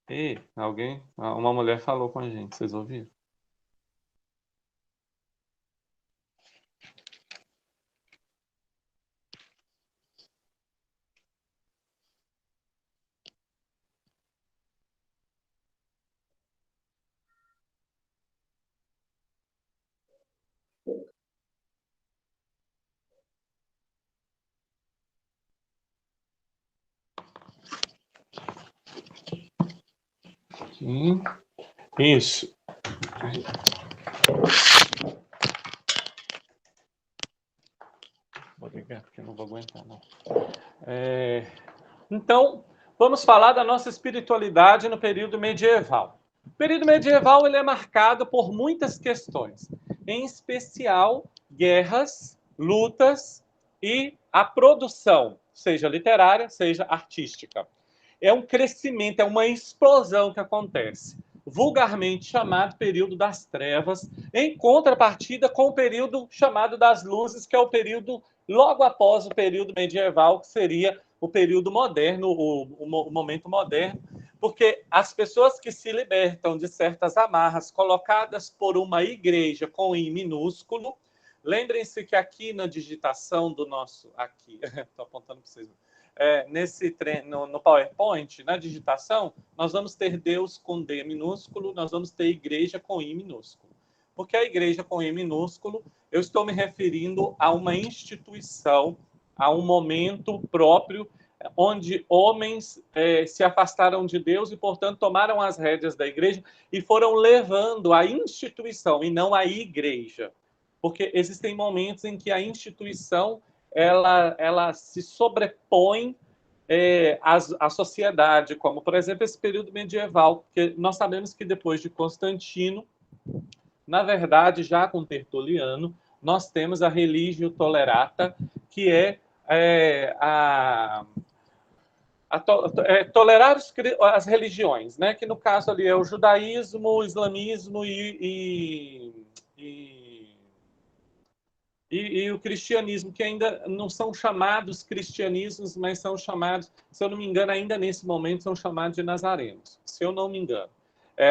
E alguém, uma mulher falou com a gente, vocês ouviram? Sim. Isso. Vou ligar porque eu não vou aguentar, não. Então, vamos falar da nossa espiritualidade no período medieval. O período medieval ele é marcado por muitas questões, em especial guerras, lutas e a produção, seja literária, seja artística. É um crescimento, é uma explosão que acontece, vulgarmente chamado período das trevas, em contrapartida com o período chamado das luzes, que é o período logo após o período medieval, que seria o período moderno, o momento moderno, porque as pessoas que se libertam de certas amarras colocadas por uma igreja com I minúsculo, lembrem-se que aqui na digitação do nosso, aqui, estou apontando para vocês, no PowerPoint, na digitação, nós vamos ter Deus com D minúsculo, nós vamos ter igreja com I minúsculo. Porque a igreja com I minúsculo, eu estou me referindo a uma instituição, a um momento próprio onde homens se afastaram de Deus e, portanto, tomaram as rédeas da igreja e foram levando a instituição e não a igreja. Porque existem momentos em que a instituição ela se sobrepõe à sociedade, como, por exemplo, esse período medieval, que nós sabemos que depois de Constantino, na verdade, já com Tertuliano, nós temos a religio tolerata, que tolerar as religiões, né? Que no caso ali é o judaísmo, o islamismo e o cristianismo, que ainda não são chamados cristianismos, mas são chamados, se eu não me engano, ainda nesse momento são chamados de nazarenos, se eu não me engano.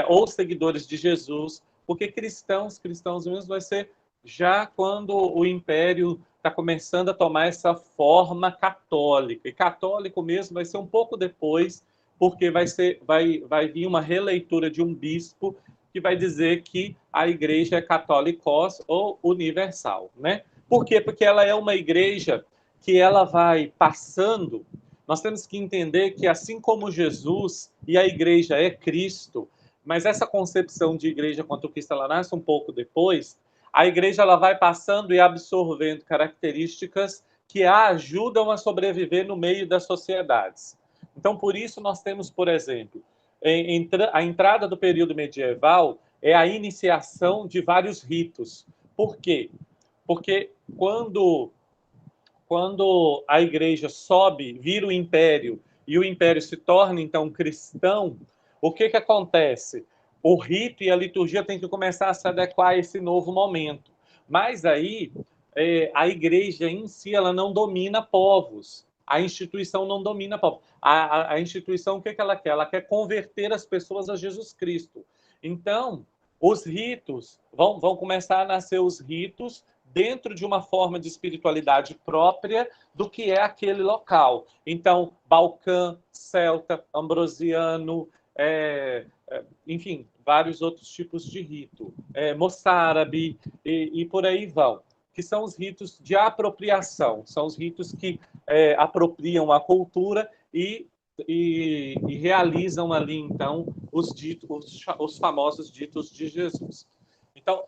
Ou seguidores de Jesus, porque cristãos mesmo vai ser já quando o império está começando a tomar essa forma católica. E católico mesmo vai ser um pouco depois, porque vai vir uma releitura de um bispo que vai dizer que a igreja é católicos ou universal, né? Por quê? Porque ela é uma igreja que ela vai passando. Nós temos que entender que assim como Jesus e a igreja é Cristo, mas essa concepção de igreja quanto Cristo ela nasce um pouco depois, a igreja ela vai passando e absorvendo características que a ajudam a sobreviver no meio das sociedades. Então, por isso, nós temos, por exemplo, a entrada do período medieval é a iniciação de vários ritos. Por quê? Porque quando a igreja sobe, vira o império, e o império se torna, então, cristão, o que acontece? O rito e a liturgia têm que começar a se adequar a esse novo momento. Mas aí, a igreja em si, ela não domina povos. A instituição não domina povos. A instituição, o que ela quer? Ela quer converter as pessoas a Jesus Cristo. Então, os ritos, vão começar a nascer os ritos dentro de uma forma de espiritualidade própria do que é aquele local. Então, Balcã, celta, ambrosiano, enfim, vários outros tipos de rito, moçárabe e por aí vão, que são os ritos de apropriação, são os ritos que apropriam a cultura e realizam ali, então, os famosos ditos de Jesus. Então,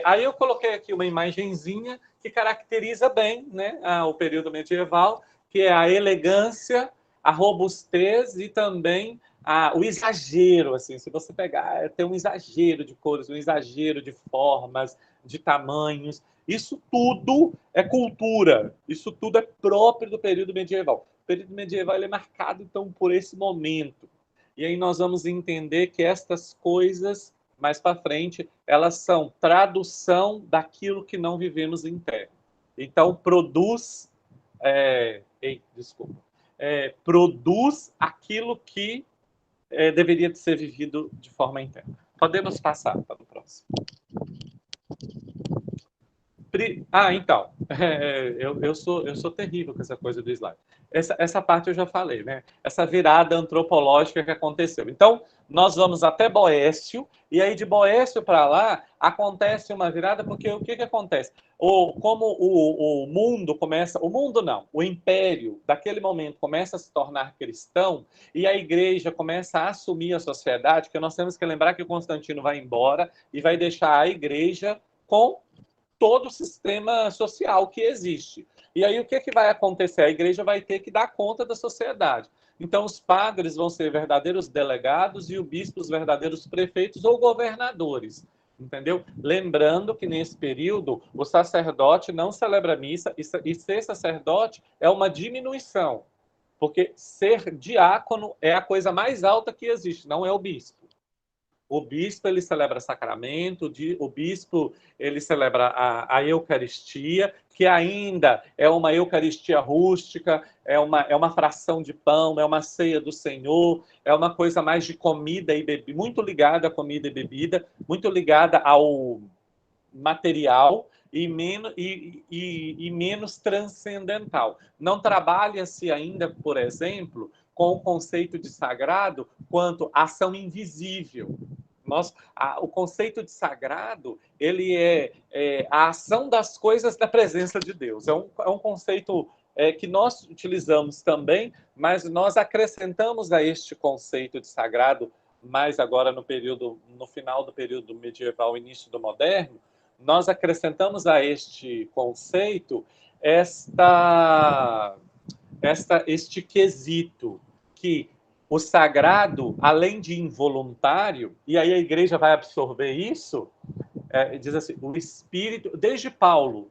aí eu coloquei aqui uma imagenzinha que caracteriza bem, né, o período medieval, que é a elegância, a robustez e também o exagero. Assim, se você pegar, tem um exagero de cores, um exagero de formas, de tamanhos. Isso tudo é cultura, isso tudo é próprio do período medieval. O período medieval ele é marcado, então, por esse momento. E aí nós vamos entender que estas coisas mais para frente, elas são tradução daquilo que não vivemos em terra. Então, desculpa. produz aquilo que deveria ser vivido de forma interna. Podemos passar para o próximo. Então, eu sou terrível com essa coisa do slide. Essa parte eu já falei, né? Essa virada antropológica que aconteceu. Então, nós vamos até Boécio, e aí de Boécio para lá acontece uma virada, porque o que acontece? Como o mundo começa, o mundo não, o império daquele momento começa a se tornar cristão, e a igreja começa a assumir a sociedade, porque nós temos que lembrar que o Constantino vai embora e vai deixar a igreja com todo o sistema social que existe. E aí o que vai acontecer? A igreja vai ter que dar conta da sociedade. Então os padres vão ser verdadeiros delegados e o bispo os verdadeiros prefeitos ou governadores. Entendeu? Lembrando que nesse período o sacerdote não celebra missa e ser sacerdote é uma diminuição. Porque ser diácono é a coisa mais alta que existe, não é o bispo. O bispo ele celebra sacramento, o bispo ele celebra a Eucaristia, que ainda é uma Eucaristia rústica, é uma fração de pão, é uma ceia do Senhor, é uma coisa mais de comida e bebida, muito ligada à comida e bebida, muito ligada ao material e menos transcendental. Não trabalha-se ainda, por exemplo, com o conceito de sagrado quanto ação invisível. O conceito de sagrado ele é a ação das coisas na presença de Deus. É um conceito que nós utilizamos também, mas nós acrescentamos a este conceito de sagrado, mais agora no final do período medieval, início do moderno, nós acrescentamos a este conceito este quesito que o sagrado, além de involuntário, e aí a igreja vai absorver isso, diz assim, o espírito, desde Paulo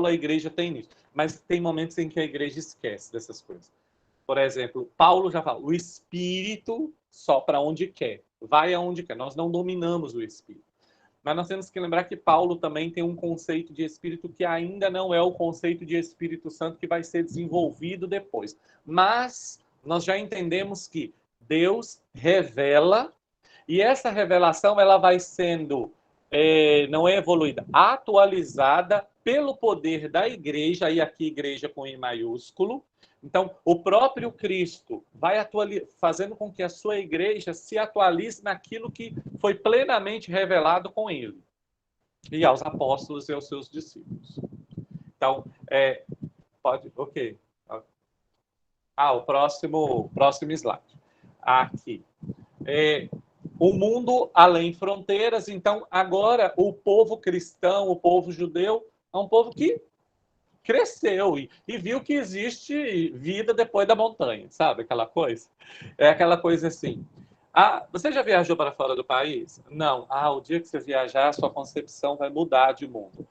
a igreja tem isso, mas tem momentos em que a igreja esquece dessas coisas. Por exemplo, Paulo já fala, o espírito sopra onde quer, vai aonde quer, nós não dominamos o espírito. Mas nós temos que lembrar que Paulo também tem um conceito de espírito que ainda não é o conceito de Espírito Santo que vai ser desenvolvido depois. Mas nós já entendemos que Deus revela e essa revelação ela vai sendo, não é evoluída, atualizada pelo poder da igreja, e aqui igreja com I maiúsculo. Então, o próprio Cristo vai fazendo com que a sua igreja se atualize naquilo que foi plenamente revelado com ele, e aos apóstolos e aos seus discípulos. Então, ok. O próximo slide. Aqui. O mundo além fronteiras, então, agora o povo cristão, o povo judeu, é um povo que cresceu e viu que existe vida depois da montanha, sabe? Aquela coisa. É aquela coisa assim. Você já viajou para fora do país? Não. O dia que você viajar, a sua concepção vai mudar de mundo.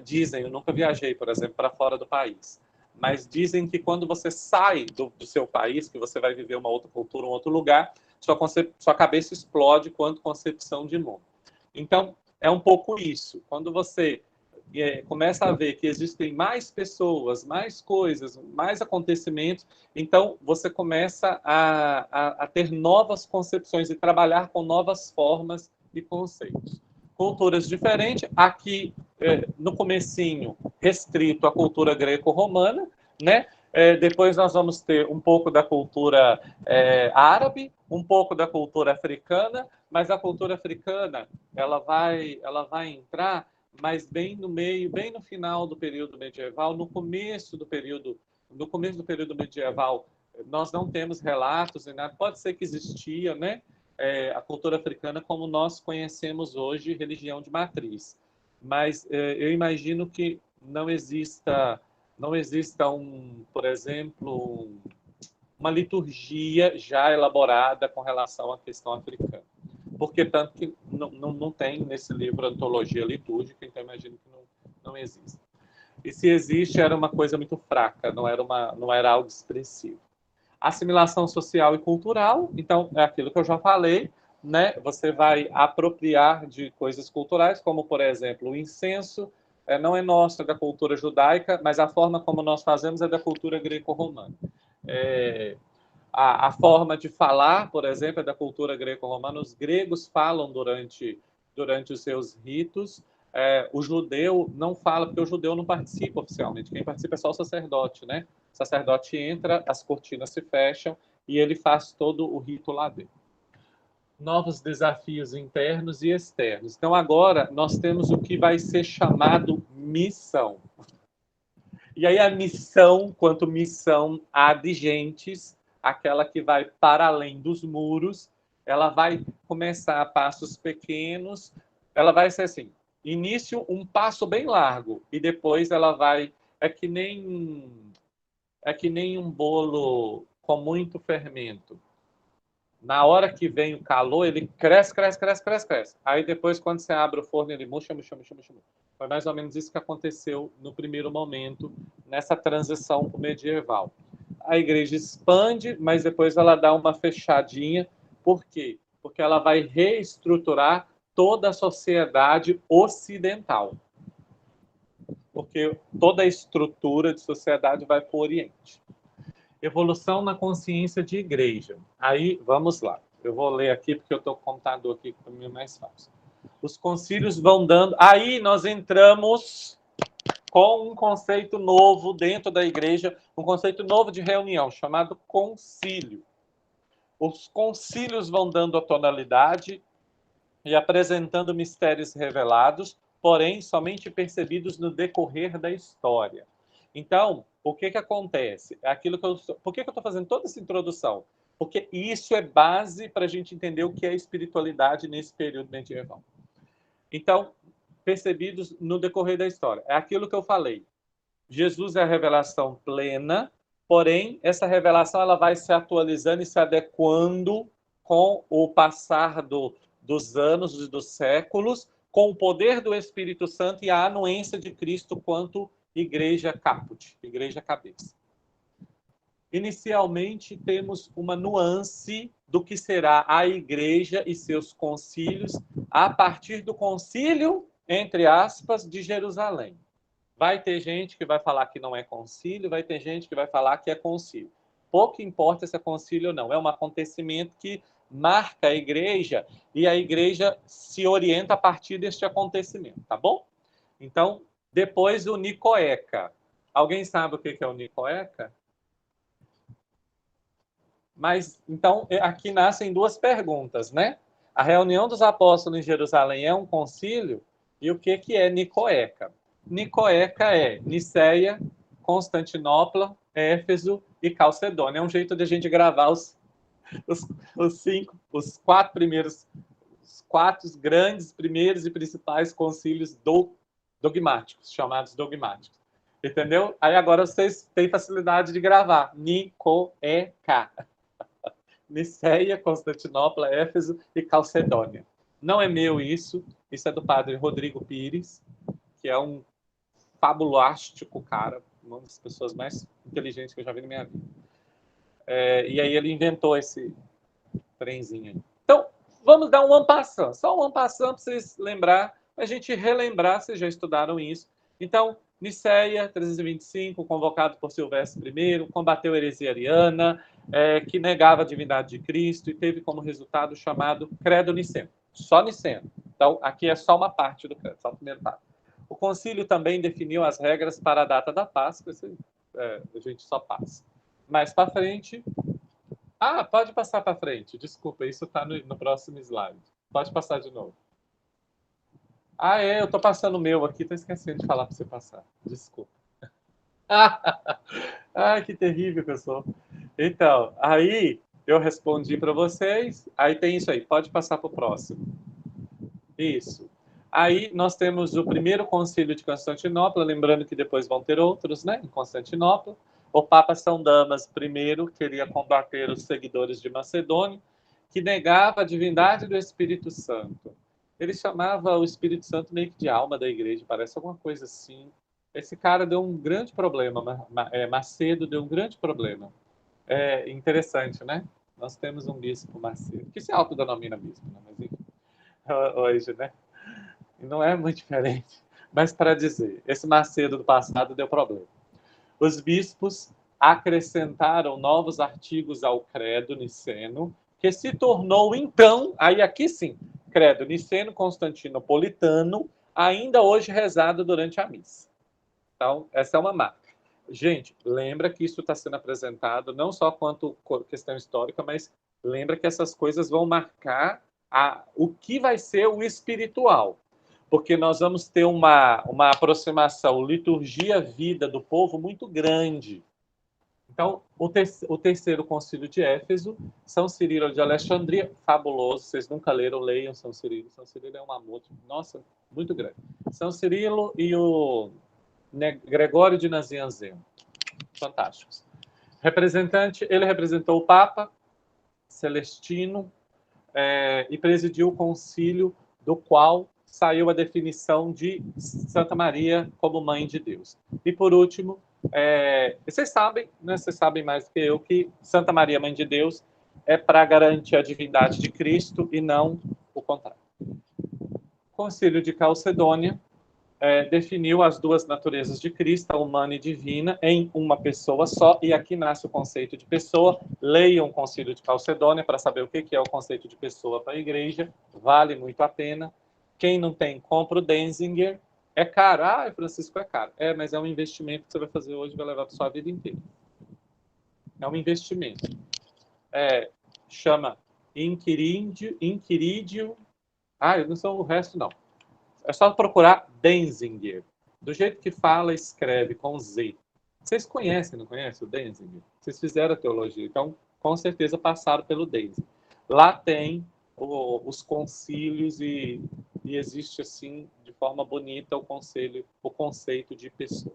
Dizem, eu nunca viajei, por exemplo, para fora do país, mas dizem que quando você sai do seu país, que você vai viver uma outra cultura, um outro lugar, sua cabeça explode quanto concepção de mundo. Então, é um pouco isso. Quando você começa a ver que existem mais pessoas, mais coisas, mais acontecimentos, então você começa a ter novas concepções e trabalhar com novas formas e conceitos. Culturas diferentes, aqui no comecinho restrito à cultura greco-romana, né? Depois nós vamos ter um pouco da cultura árabe, um pouco da cultura africana, mas a cultura africana ela vai entrar mas bem no meio, bem no final do período medieval, no começo do período medieval, nós não temos relatos nem nada. Pode ser que existia, né? A cultura africana como nós conhecemos hoje, religião de matriz. Mas eu imagino que não exista por exemplo, uma liturgia já elaborada com relação à questão africana. Porque tanto que não tem nesse livro antologia litúrgica, então imagino que não existe. E se existe, era uma coisa muito fraca, não era algo expressivo. Assimilação social e cultural, então é aquilo que eu já falei, né? Você vai apropriar de coisas culturais, como por exemplo o incenso, não é nosso, é da cultura judaica, mas a forma como nós fazemos é da cultura greco-romana. A forma de falar, por exemplo, é da cultura greco-romana. Os gregos falam durante os seus ritos. O judeu não fala, porque o judeu não participa oficialmente. Quem participa é só o sacerdote, né? O sacerdote entra, as cortinas se fecham e ele faz todo o rito lá dentro. Novos desafios internos e externos. Então, agora, nós temos o que vai ser chamado missão. E aí, a missão, quanto missão há de gentes, aquela que vai para além dos muros, ela vai começar a passos pequenos, ela vai ser assim, início um passo bem largo, e depois ela vai, é que nem um bolo com muito fermento. Na hora que vem o calor, ele cresce, cresce, cresce, cresce, cresce. Aí depois, quando você abre o forno, ele murcha, murcha, murcha, murcha. Foi mais ou menos isso que aconteceu no primeiro momento, nessa transição para o medieval. A igreja expande, mas depois ela dá uma fechadinha. Por quê? Porque ela vai reestruturar toda a sociedade ocidental. Porque toda a estrutura de sociedade vai para o Oriente. Evolução na consciência de igreja. Aí, vamos lá. Eu vou ler aqui, porque eu estou com o computador aqui, que para mim é mais fácil. Os concílios vão dando... Aí nós entramos com um conceito novo dentro da igreja, um conceito novo de reunião, chamado concílio. Os concílios vão dando a tonalidade e apresentando mistérios revelados, porém somente percebidos no decorrer da história. Então, o que acontece? É aquilo que por que eu estou fazendo toda essa introdução? Porque isso é base para a gente entender o que é espiritualidade nesse período medieval. Então, percebidos no decorrer da história. É aquilo que eu falei. Jesus é a revelação plena, porém, essa revelação ela vai se atualizando e se adequando com o passar dos anos e dos séculos, com o poder do Espírito Santo e a anuência de Cristo quanto igreja caput, igreja cabeça. Inicialmente, temos uma nuance do que será a igreja e seus concílios a partir do concílio, entre aspas, de Jerusalém. Vai ter gente que vai falar que não é concílio, vai ter gente que vai falar que é concílio. Pouco importa se é concílio ou não, é um acontecimento que marca a igreja e a igreja se orienta a partir deste acontecimento, tá bom? Então, depois o Nicoeca. Alguém sabe o que é o Nicoeca? Mas, então, aqui nascem duas perguntas, né? A reunião dos apóstolos em Jerusalém é um concílio? E o que é Nicoeca? Nicoeca é Niceia, Constantinopla, Éfeso e Calcedônia. É um jeito de a gente gravar os quatro grandes, primeiros e principais concílios dogmáticos, chamados dogmáticos. Entendeu? Aí agora vocês têm facilidade de gravar. Nicoeca. Niceia, Constantinopla, Éfeso e Calcedônia. Não é meu isso é do padre Rodrigo Pires, que é um fabulástico cara, uma das pessoas mais inteligentes que eu já vi na minha vida. E aí ele inventou esse trenzinho aí. Então, vamos dar um en passant, só um en passant para vocês lembrar, a gente relembrar, vocês já estudaram isso. Então, Niceia, 325, convocado por Silvestre I, combateu a heresia ariana, que negava a divindade de Cristo e teve como resultado o chamado Credo Niceno. Só Niceno. Então, aqui é só uma parte do credo, só a primeira parte. O concílio também definiu as regras para a data da Páscoa, a gente só passa. Mais para frente... pode passar para frente. Desculpa, isso está no próximo slide. Pode passar de novo. Eu estou passando o meu aqui, estou esquecendo de falar para você passar. Desculpa. Que terrível que eu sou. Então, aí eu respondi para vocês. Aí tem isso aí, pode passar para o próximo. Isso. Aí nós temos o primeiro concílio de Constantinopla, lembrando que depois vão ter outros, né, em Constantinopla. O Papa São Damas I queria combater os seguidores de Macedônia, que negava a divindade do Espírito Santo. Ele chamava o Espírito Santo meio que de alma da igreja, parece alguma coisa assim. Esse cara deu um grande problema, Macedo deu um grande problema. É interessante, né? Nós temos um bispo Macedo, que se autodenomina bispo, né? Mas enfim, hoje, né? E não é muito diferente. Mas para dizer, esse Macedo do passado deu problema. Os bispos acrescentaram novos artigos ao credo niceno, que se tornou, então, aí aqui sim, credo niceno-constantinopolitano, ainda hoje rezado durante a missa. Então, essa é uma marca. Gente, lembra que isso está sendo apresentado não só quanto questão histórica, mas lembra que essas coisas vão marcar o que vai ser o espiritual. Porque nós vamos ter uma aproximação liturgia-vida do povo muito grande. Então, o terceiro concílio de Éfeso, São Cirilo de Alexandria, fabuloso, vocês nunca leram, leiam São Cirilo. São Cirilo é um amor, nossa, muito grande. São Cirilo e o Gregório de Nazianzen, fantásticos. Ele representou o Papa Celestino e presidiu o concílio do qual saiu a definição de Santa Maria como Mãe de Deus. E por último, vocês sabem, né, vocês sabem mais do que eu, que Santa Maria, Mãe de Deus, é para garantir a divindade de Cristo e não o contrário. O Concílio de Calcedônia definiu as duas naturezas de Cristo, a humana e divina, em uma pessoa só, e aqui nasce o conceito de pessoa. Leiam o Concílio de Calcedônia para saber o que é o conceito de pessoa para a igreja, vale muito a pena. Quem não tem, compra o Denzinger. É caro? Ah, Francisco, é caro. Mas é um investimento que você vai fazer hoje e vai levar para sua vida inteira. É um investimento. Chama Inquiridio. Eu não sou o resto, não. É só procurar Denzinger. Do jeito que fala, escreve com Z. Vocês conhecem, não conhecem o Denzinger? Vocês fizeram a teologia, então com certeza passaram pelo Denzinger. Lá tem os concílios e existe assim, de forma bonita, o conceito de pessoa.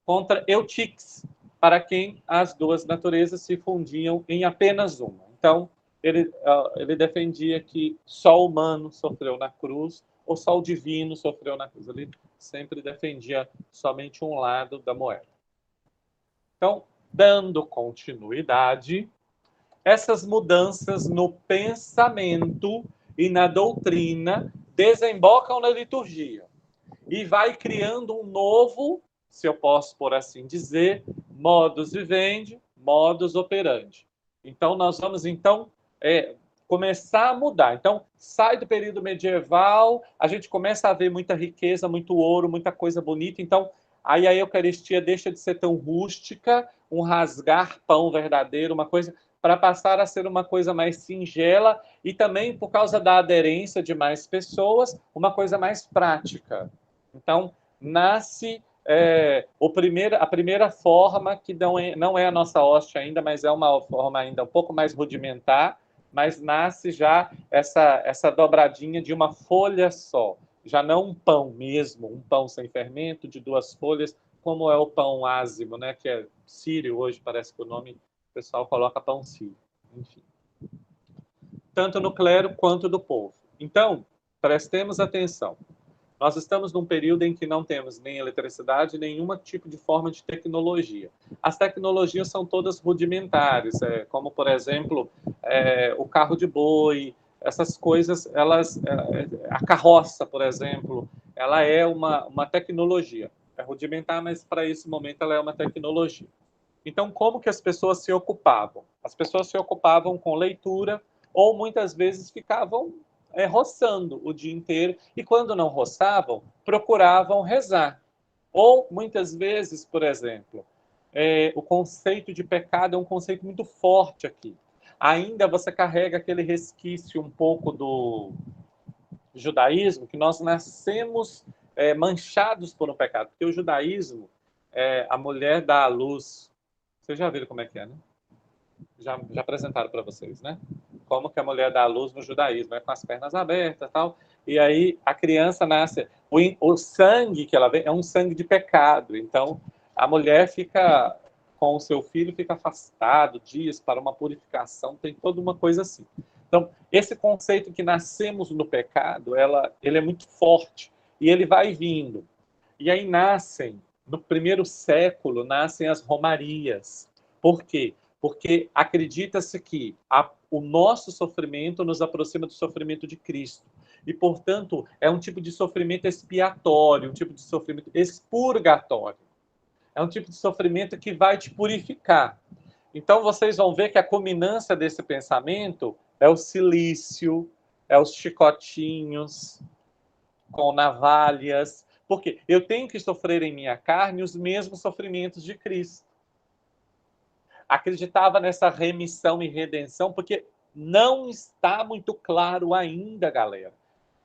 Contra Eutiques, para quem as duas naturezas se fundiam em apenas uma. Então, ele defendia que só o humano sofreu na cruz, ou só o divino sofreu na cruz. Ele sempre defendia somente um lado da moeda. Então, dando continuidade, essas mudanças no pensamento e na doutrina desembocam na liturgia. E vai criando um novo, se eu posso por assim dizer, modus vivendi, modus operandi. Então, nós vamos, começar a mudar. Então, sai do período medieval, a gente começa a ver muita riqueza, muito ouro, muita coisa bonita. Então, aí a Eucaristia deixa de ser tão rústica, um rasgar pão verdadeiro, uma coisa, para passar a ser uma coisa mais singela e também, por causa da aderência de mais pessoas, uma coisa mais prática. Então, nasce a primeira forma, que não é a nossa hóstia ainda, mas é uma forma ainda um pouco mais rudimentar, mas nasce já essa dobradinha de uma folha só. Já não um pão mesmo, um pão sem fermento, de duas folhas, como é o pão ázimo, né? Que é sírio hoje, parece que o nome o pessoal coloca pão sírio. Enfim. Tanto no clero quanto do povo. Então, prestemos atenção. Nós estamos num período em que não temos nem eletricidade, nenhum tipo de forma de tecnologia. As tecnologias são todas rudimentares, como, por exemplo, o carro de boi, essas coisas, a carroça, por exemplo, ela é uma tecnologia. É rudimentar, mas para esse momento ela é uma tecnologia. Então, como que as pessoas se ocupavam? As pessoas se ocupavam com leitura ou muitas vezes ficavam roçando o dia inteiro, e quando não roçavam, procuravam rezar. Ou, muitas vezes, por exemplo, o conceito de pecado é um conceito muito forte aqui. Ainda você carrega aquele resquício um pouco do judaísmo, que nós nascemos manchados por um pecado. Porque o judaísmo, a mulher dá à luz. Vocês já viram como é que é, né? Já apresentaram para vocês, né? Como que a mulher dá à luz no judaísmo, com as pernas abertas e tal. E aí a criança nasce, o sangue que ela vê é um sangue de pecado. Então a mulher fica com o seu filho, fica afastado dias para uma purificação, tem toda uma coisa assim. Então esse conceito que nascemos no pecado, ele é muito forte e ele vai vindo. E aí no primeiro século, nascem as romarias. Por quê? Porque acredita-se que o nosso sofrimento nos aproxima do sofrimento de Cristo. E, portanto, é um tipo de sofrimento expiatório, um tipo de sofrimento expurgatório. É um tipo de sofrimento que vai te purificar. Então, vocês vão ver que a culminância desse pensamento é o cilício, é os chicotinhos com navalhas. Porque eu tenho que sofrer em minha carne os mesmos sofrimentos de Cristo. Acreditava nessa remissão e redenção, porque não está muito claro ainda, galera,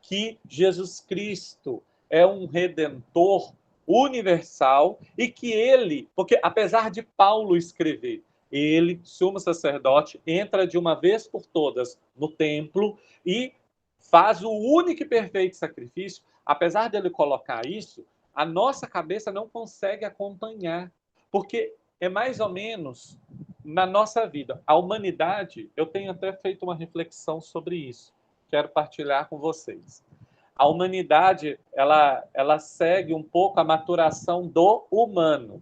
que Jesus Cristo é um redentor universal e que ele, porque apesar de Paulo escrever, ele, sumo sacerdote, entra de uma vez por todas no templo e faz o único e perfeito sacrifício. Apesar dele colocar isso, a nossa cabeça não consegue acompanhar, porque é mais ou menos na nossa vida. A humanidade, eu tenho até feito uma reflexão sobre isso, quero partilhar com vocês. A humanidade, ela segue um pouco a maturação do humano.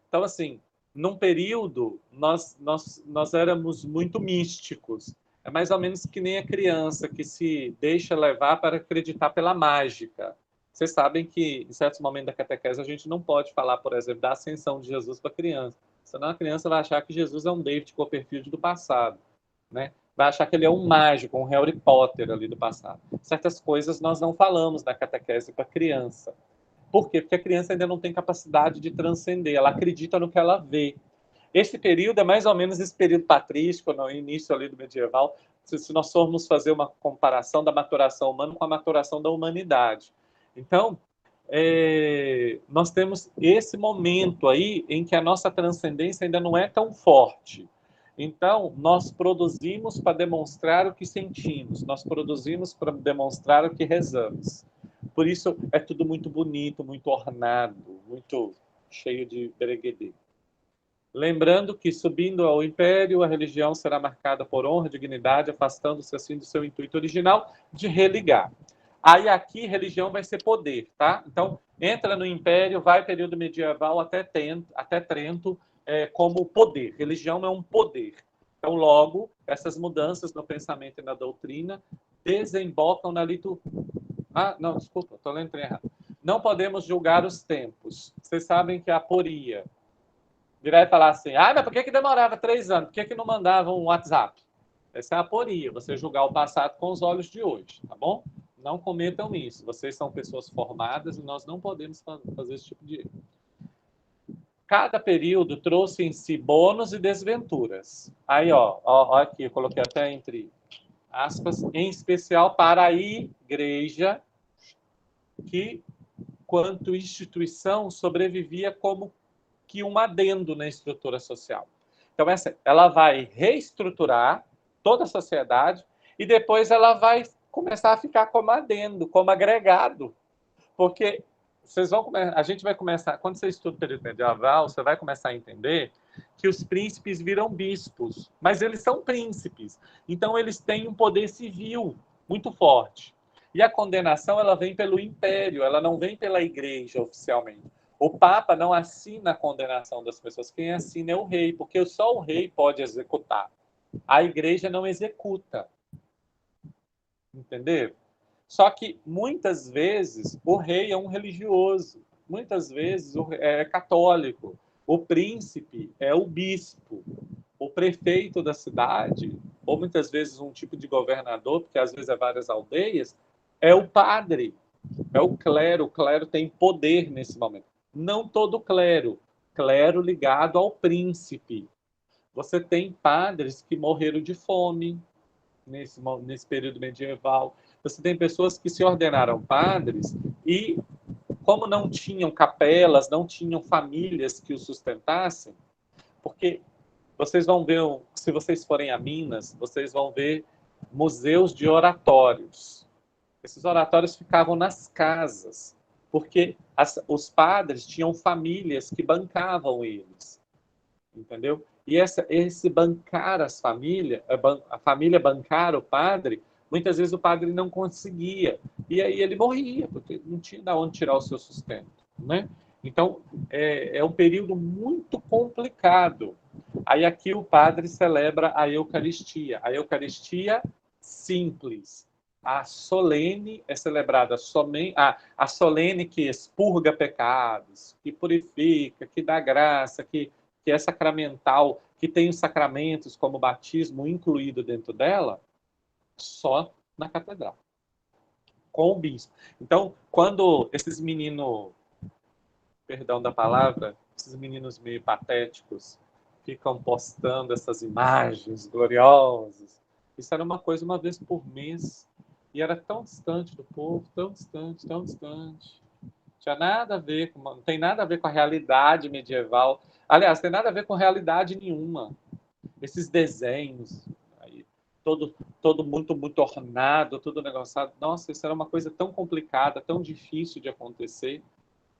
Então, assim, num período, nós éramos muito místicos. É mais ou menos que nem a criança que se deixa levar para acreditar pela mágica. Vocês sabem que, em certos momentos da catequese, a gente não pode falar, por exemplo, da ascensão de Jesus para a criança. Senão a criança vai achar que Jesus é um David Copperfield do passado, né? Vai achar que ele é um mágico, um Harry Potter ali do passado. Certas coisas nós não falamos na catequese para criança. Por quê? Porque a criança ainda não tem capacidade de transcender, ela acredita no que ela vê. Esse período é mais ou menos esse período patrístico, no início ali do medieval, se nós formos fazer uma comparação da maturação humana com a maturação da humanidade. Então, nós temos esse momento aí em que a nossa transcendência ainda não é tão forte. Então, nós produzimos para demonstrar o que sentimos, nós produzimos para demonstrar o que rezamos. Por isso, é tudo muito bonito, muito ornado, muito cheio de bereguedê. Lembrando que, subindo ao império, a religião será marcada por honra e dignidade, afastando-se assim do seu intuito original de religar. Aí aqui, religião vai ser poder, tá? Então, entra no império, vai período medieval até Trento como poder. Religião é um poder. Então, logo, essas mudanças no pensamento e na doutrina desembocam na liturgia. Ah, não, desculpa, estou lendo errado. Não podemos julgar os tempos. Vocês sabem que a aporia virar e falar assim, mas por que demorava 3 anos? Por que não mandavam um WhatsApp? Essa é a aporia, você julgar o passado com os olhos de hoje, tá bom? Não cometam isso. Vocês são pessoas formadas e nós não podemos fazer esse tipo de erro. Cada período trouxe em si bônus e desventuras. Aí, ó aqui, eu coloquei até entre aspas, em especial para a igreja, que, quanto instituição, sobrevivia como que um adendo na estrutura social. Então, ela vai reestruturar toda a sociedade e depois ela vai começar a ficar como adendo, como agregado. Porque a gente vai começar, quando você estuda o período medieval, você vai começar a entender que os príncipes viram bispos, mas eles são príncipes. Então, eles têm um poder civil muito forte. E a condenação, ela vem pelo império, ela não vem pela igreja oficialmente. O Papa não assina a condenação das pessoas, quem assina é o rei, porque só o rei pode executar. A igreja não executa. Entenderam? Só que, muitas vezes, o rei é um religioso. Muitas vezes, é católico. O príncipe é o bispo. O prefeito da cidade, ou muitas vezes um tipo de governador, porque às vezes é várias aldeias, é o padre. É o clero. O clero tem poder nesse momento. Não todo clero. Clero ligado ao príncipe. Você tem padres que morreram de fome nesse período medieval. Você tem pessoas que se ordenaram padres e, como não tinham capelas, não tinham famílias que os sustentassem, porque vocês vão ver, se vocês forem a Minas, vocês vão ver museus de oratórios. Esses oratórios ficavam nas casas, porque os padres tinham famílias que bancavam eles, entendeu? E esse bancar as famílias, a família bancar o padre, muitas vezes o padre não conseguia. E aí ele morria, porque não tinha de onde tirar o seu sustento, né? Então, é um período muito complicado. Aí aqui o padre celebra a Eucaristia simples. A solene é celebrada somente a solene que expurga pecados, que purifica, que dá graça, que é sacramental, que tem os sacramentos como o batismo incluído dentro dela, só na catedral, com o bispo. Então, quando esses meninos, perdão da palavra, esses meninos meio patéticos ficam postando essas imagens gloriosas, isso era uma coisa uma vez por mês, e era tão distante do povo, tão distante, tão distante. Tinha nada a ver não tem nada a ver com a realidade medieval. Aliás, tem nada a ver com realidade nenhuma. Esses desenhos, aí, todo muito ornado, tudo negociado. Nossa, isso era uma coisa tão complicada, tão difícil de acontecer,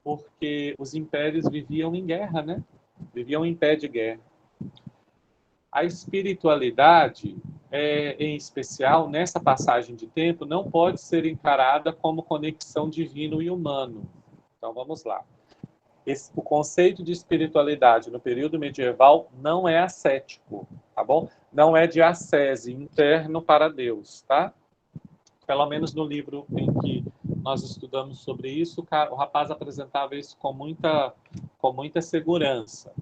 porque os impérios viviam em guerra, né? Viviam em pé de guerra. A espiritualidade, em especial, nessa passagem de tempo, não pode ser encarada como conexão divino e humano. Então, vamos lá. O conceito de espiritualidade no período medieval não é ascético, tá bom? Não é de ascese, interno para Deus, tá? Pelo menos no livro em que nós estudamos sobre isso, o rapaz apresentava isso com muita segurança.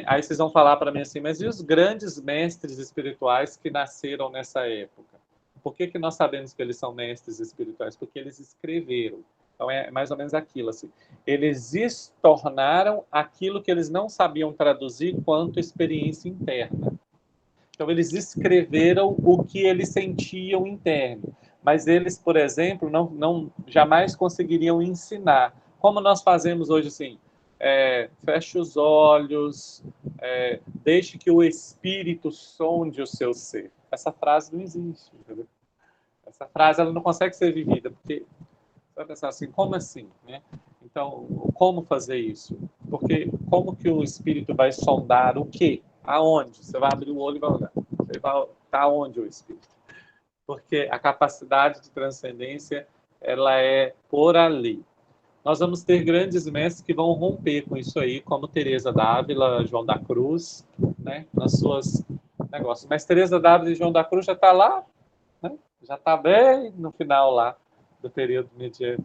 Aí vocês vão falar para mim assim, mas e os grandes mestres espirituais que nasceram nessa época? Por que nós sabemos que eles são mestres espirituais? Porque eles escreveram. Então é mais ou menos aquilo assim. Eles tornaram aquilo que eles não sabiam traduzir quanto experiência interna. Então eles escreveram o que eles sentiam interno, mas eles, por exemplo, não jamais conseguiriam ensinar. Como nós fazemos hoje assim, feche os olhos, deixe que o Espírito sonde o seu ser. Essa frase não existe, entendeu? Essa frase ela não consegue ser vivida, porque você vai pensar assim, como assim? Né? Então, como fazer isso? Porque como que o Espírito vai sondar o quê? Aonde? Você vai abrir o olho e vai olhar. Você vai estar onde o Espírito? Porque a capacidade de transcendência ela é por ali. Nós vamos ter grandes mestres que vão romper com isso aí, como Teresa d'Ávila, João da Cruz, né, nas suas negócios. Mas Teresa d'Ávila e João da Cruz já está lá, né, já está bem no final lá do período medieval.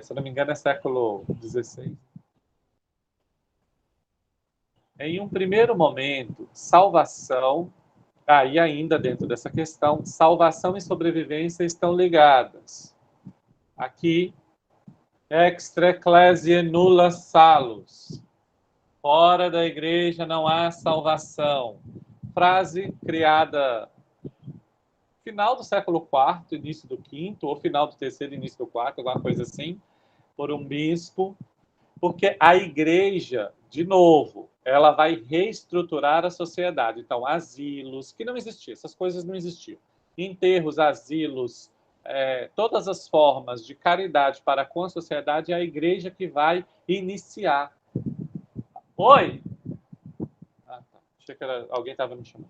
Se não me engano, é século XVI. Em um primeiro momento, salvação, e ainda dentro dessa questão, salvação e sobrevivência estão ligadas. Aqui, extra ecclesiae nulla salus. Fora da igreja não há salvação. Frase criada final do século IV, início do V, ou final do terceiro, início do IV, alguma coisa assim, por um bispo, porque a igreja, de novo, ela vai reestruturar a sociedade. Então, asilos, que não existiam, essas coisas não existiam. Enterros, asilos, todas as formas de caridade para com a sociedade, é a igreja que vai iniciar. Oi! Tá. Achei que alguém estava me chamando.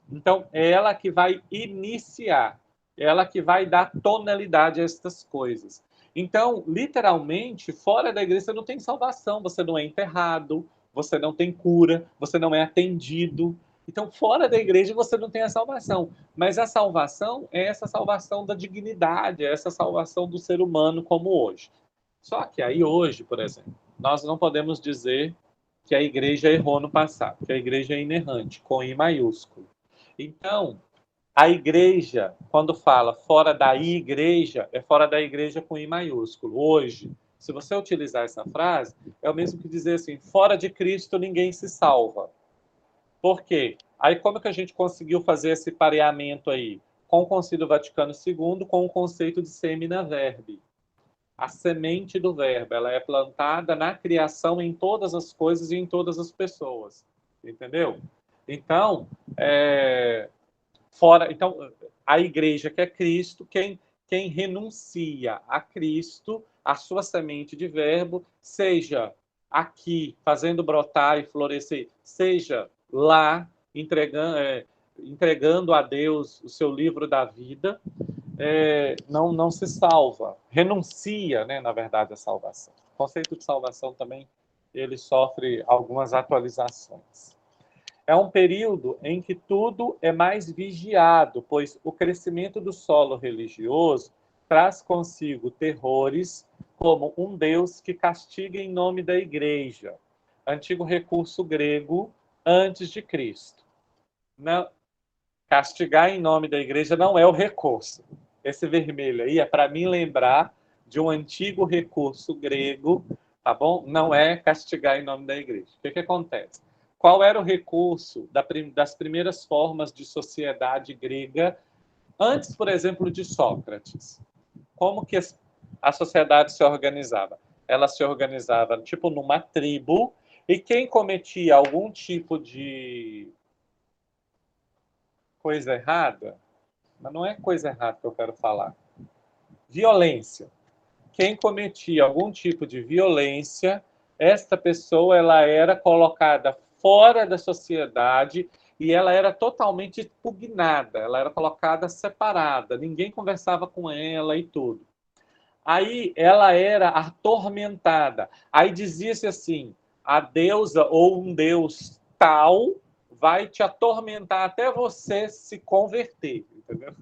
Então, é ela que vai iniciar, ela que vai dar tonalidade a estas coisas. Então, literalmente, fora da igreja você não tem salvação, você não é enterrado, você não tem cura, você não é atendido. Então, fora da igreja você não tem a salvação. Mas a salvação é essa salvação da dignidade, é essa salvação do ser humano como hoje. Só que aí hoje, por exemplo, nós não podemos dizer que a igreja errou no passado, que a igreja é inerrante, com I maiúsculo. Então, a igreja, quando fala fora da igreja, é fora da igreja com I maiúsculo. Hoje, se você utilizar essa frase, é o mesmo que dizer assim, fora de Cristo ninguém se salva. Por quê? Aí como que a gente conseguiu fazer esse pareamento aí? Com o Concílio Vaticano II, com o conceito de semina verbi. A semente do verbo, ela é plantada na criação em todas as coisas e em todas as pessoas. Entendeu? Então, então, a igreja que é Cristo, quem renuncia a Cristo, a sua semente de verbo, seja aqui fazendo brotar e florescer, seja lá entregando a Deus o seu livro da vida, não se salva, renuncia, né, na verdade, à salvação. O conceito de salvação também ele sofre algumas atualizações. É um período em que tudo é mais vigiado, pois o crescimento do solo religioso traz consigo terrores como um Deus que castiga em nome da igreja, antigo recurso grego antes de Cristo. Não, castigar em nome da igreja não é o recurso. Esse vermelho aí é para mim lembrar de um antigo recurso grego, tá bom? Não é castigar em nome da igreja. O que acontece? Qual era o recurso das primeiras formas de sociedade grega antes, por exemplo, de Sócrates? Como que a sociedade se organizava? Ela se organizava tipo numa tribo, e quem cometia algum tipo de coisa errada, mas não é coisa errada que eu quero falar, violência. Quem cometia algum tipo de violência, esta pessoa ela era colocada fora da sociedade e ela era totalmente expugnada, ela era colocada separada, ninguém conversava com ela e tudo. Aí ela era atormentada. Aí dizia-se assim: a deusa ou um deus tal vai te atormentar até você se converter, entendeu?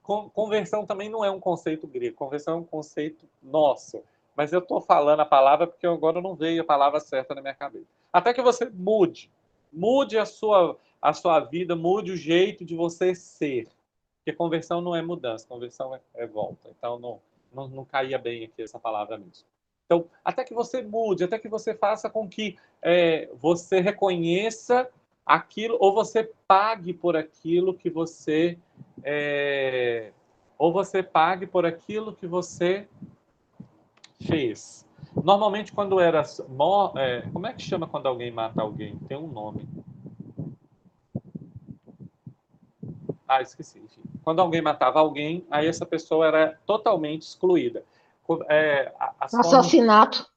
Conversão também não é um conceito grego, conversão é um conceito nosso. Mas eu estou falando a palavra porque agora não veio a palavra certa na minha cabeça. Até que você mude a sua vida, mude o jeito de você ser. Porque conversão não é mudança, conversão é volta. Então não caía bem aqui essa palavra mesmo. Então, até que você mude, até que você faça com que você reconheça aquilo, ou você pague por aquilo que você ou você pague por aquilo que você fez. Normalmente, quando era. Como é que chama quando alguém mata alguém? Tem um nome. Ah, esqueci. Enfim. Quando alguém matava alguém, aí essa pessoa era totalmente excluída. As formas de Assassinato.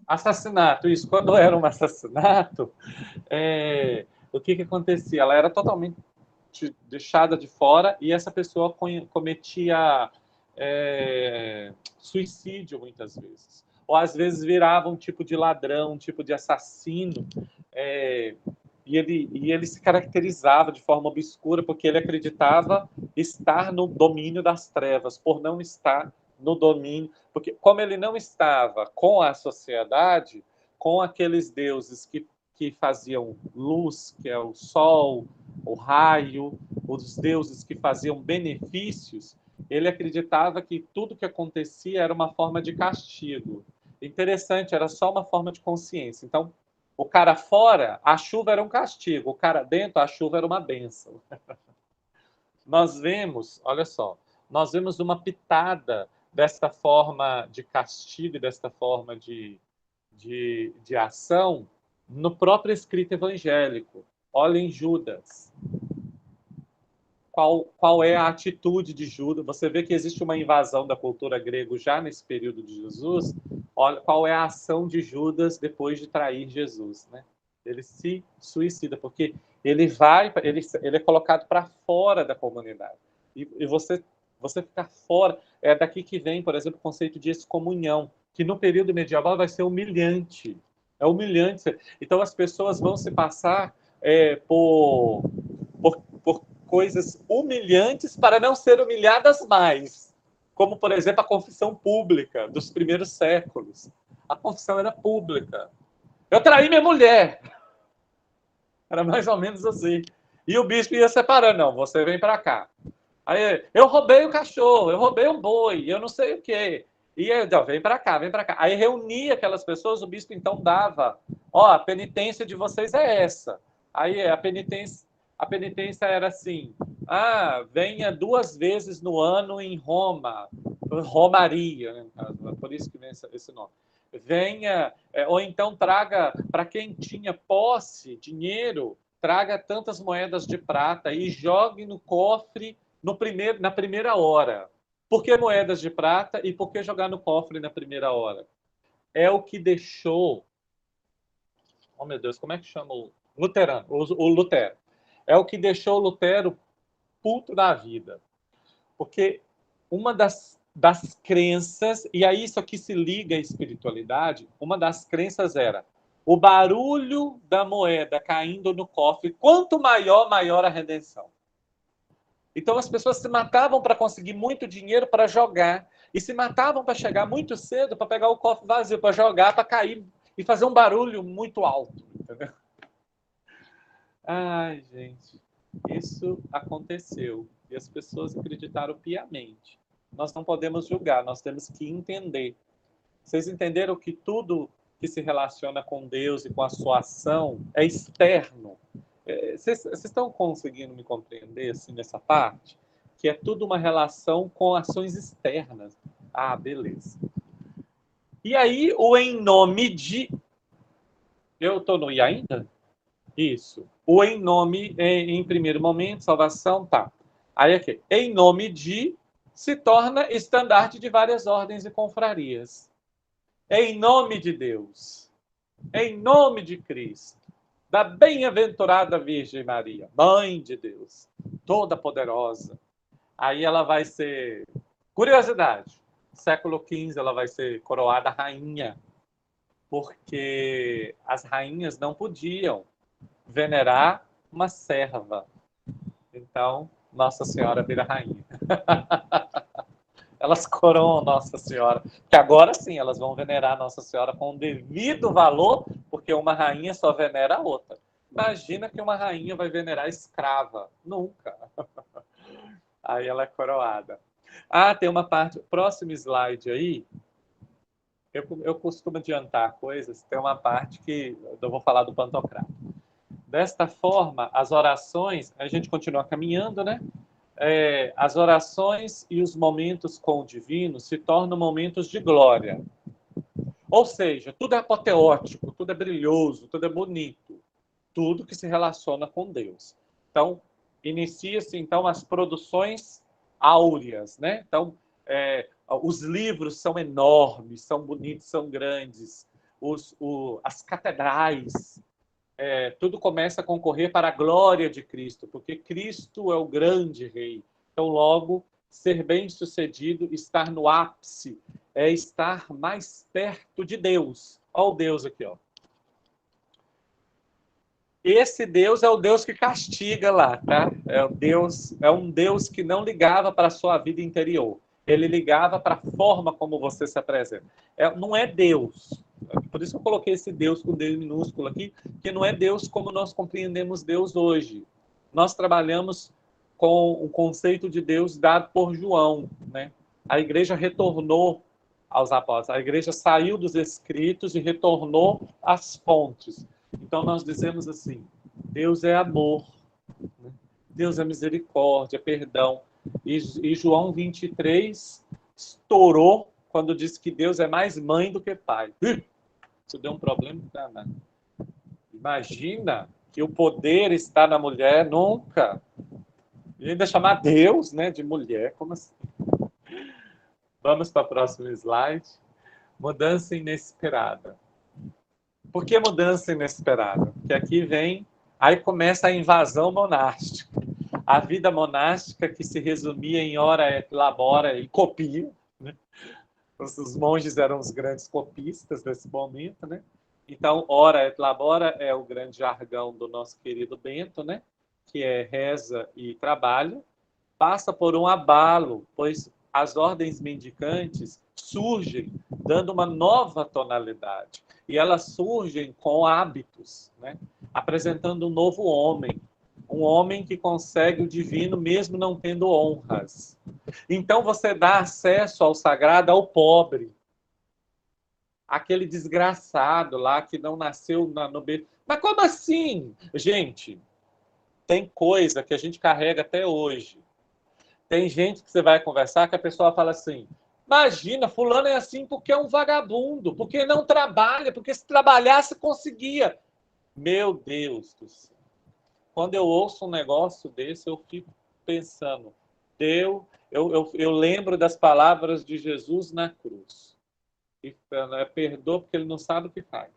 assassinato, isso. Quando era um assassinato, o que acontecia? Ela era totalmente deixada de fora e essa pessoa cometia suicídio muitas vezes. Ou às vezes virava um tipo de ladrão, um tipo de assassino, e ele se caracterizava de forma obscura porque ele acreditava estar no domínio das trevas, por não estar no domínio, porque como ele não estava com a sociedade, com aqueles deuses que faziam luz, que é o sol, o raio, os deuses que faziam benefícios, ele acreditava que tudo que acontecia era uma forma de castigo. Interessante, era só uma forma de consciência. Então, o cara fora, a chuva era um castigo. O cara dentro, a chuva era uma bênção. Nós vemos, olha só, nós vemos uma pitada desta forma de castigo, desta forma de ação no próprio escrito evangélico. Olhem Judas. Qual é a atitude de Judas? Você vê que existe uma invasão da cultura grega já nesse período de Jesus. Olha qual é a ação de Judas depois de trair Jesus, né? Ele se suicida porque ele é colocado para fora da comunidade. E você ficar fora é daqui que vem, por exemplo, o conceito de excomunhão, que no período medieval vai ser humilhante. É humilhante. Então as pessoas vão se passar por coisas humilhantes para não ser humilhadas mais. Como, por exemplo, a confissão pública dos primeiros séculos. A confissão era pública. Eu traí minha mulher. Era mais ou menos assim. E o bispo ia separando. Não, você vem para cá. Aí, eu roubei o cachorro, eu roubei o boi, eu não sei o quê. E aí, não, vem para cá, vem para cá. Aí reunia aquelas pessoas, o bispo então dava, a penitência de vocês é essa. Aí a penitência era assim, venha 2 vezes no ano em Roma, Romaria, né, por isso que vem esse nome. Venha, ou então traga, para quem tinha posse, dinheiro, traga tantas moedas de prata e jogue no cofre na primeira hora. Por que moedas de prata e por que jogar no cofre na primeira hora? É o que deixou. Oh, meu Deus, como é que chama o luterano? O Lutero. É o que deixou o Lutero puto da vida. Porque uma das crenças, e aí isso aqui se liga à espiritualidade, uma das crenças era: O barulho da moeda caindo no cofre, quanto maior, maior a redenção. Então as pessoas se matavam para conseguir muito dinheiro para jogar. E se matavam para chegar muito cedo, para pegar o cofre vazio, para jogar, para cair e fazer um barulho muito alto. Entendeu? Ai, gente, isso aconteceu. E as pessoas acreditaram piamente. Nós não podemos julgar, nós temos que entender. Vocês entenderam que tudo que se relaciona com Deus e com a sua ação é externo? Vocês estão conseguindo me compreender assim, nessa parte? Que é tudo uma relação com ações externas. Ah, beleza. E aí, o em nome de... Eu estou no I ainda? Isso. O em nome, em primeiro momento, salvação, tá. Aí aqui, em nome de, se torna estandarte de várias ordens e confrarias. Em nome de Deus. Em nome de Cristo. Da bem-aventurada Virgem Maria, Mãe de Deus, toda poderosa. Aí ela vai ser... Curiosidade. Século XV ela vai ser coroada rainha, porque as rainhas não podiam venerar uma serva. Então, Nossa Senhora vira rainha. Elas coroam Nossa Senhora. Que agora sim, elas vão venerar Nossa Senhora com o devido valor, porque uma rainha só venera a outra. Imagina que uma rainha vai venerar escrava. Nunca. Aí ela é coroada. Ah, tem uma parte... Próximo slide aí. Eu costumo adiantar coisas. Tem uma parte que eu vou falar do Pantocrato. Desta forma, as orações... A gente continua caminhando, né? As orações e os momentos com o divino se tornam momentos de glória. Ou seja, tudo é apoteótico, tudo é brilhoso, tudo é bonito. Tudo que se relaciona com Deus. Então, inicia-se então as produções áureas, né? Então, os livros são enormes, são bonitos, são grandes. As catedrais, tudo começa a concorrer para a glória de Cristo, porque Cristo é o grande rei. Então, logo, ser bem-sucedido, estar no ápice, é estar mais perto de Deus. Olha o Deus aqui, ó. Esse Deus é o Deus que castiga lá, tá? É um Deus que não ligava para a sua vida interior. Ele ligava para a forma como você se apresenta. Não é Deus. Por isso que eu coloquei esse Deus com D minúsculo aqui, que não é Deus como nós compreendemos Deus hoje. Nós trabalhamos com o conceito de Deus dado por João, né? A igreja retornou aos apóstolos. A igreja saiu dos escritos e retornou às fontes. Então nós dizemos assim, Deus é amor, né? Deus é misericórdia, perdão. E João 23 estourou quando disse que Deus é mais mãe do que pai. Isso deu um problema danado. Imagina que o poder está na mulher, nunca. E ainda chamar Deus, né, de mulher, como assim? Vamos para o próximo slide. Mudança inesperada. Por que mudança inesperada? Porque aqui vem, aí começa a invasão monástica. A vida monástica que se resumia em ora et labora e copia, né? Os monges eram os grandes copistas nesse momento, né? Então, ora et labora é o grande jargão do nosso querido Bento, né? Que é reza e trabalho. Passa por um abalo, pois as ordens mendicantes surgem dando uma nova tonalidade. E elas surgem com hábitos, né? Apresentando um novo homem. Um homem que consegue o divino mesmo não tendo honras. Então você dá acesso ao sagrado ao pobre. Aquele desgraçado lá que não nasceu no berço. Mas como assim? Gente, tem coisa que a gente carrega até hoje. Tem gente que você vai conversar que a pessoa fala assim, imagina, fulano é assim porque é um vagabundo, porque não trabalha, porque se trabalhasse conseguia. Meu Deus do céu. Quando eu ouço um negócio desse, eu fico pensando, eu lembro das palavras de Jesus na cruz. Perdoa porque ele não sabe o que faz.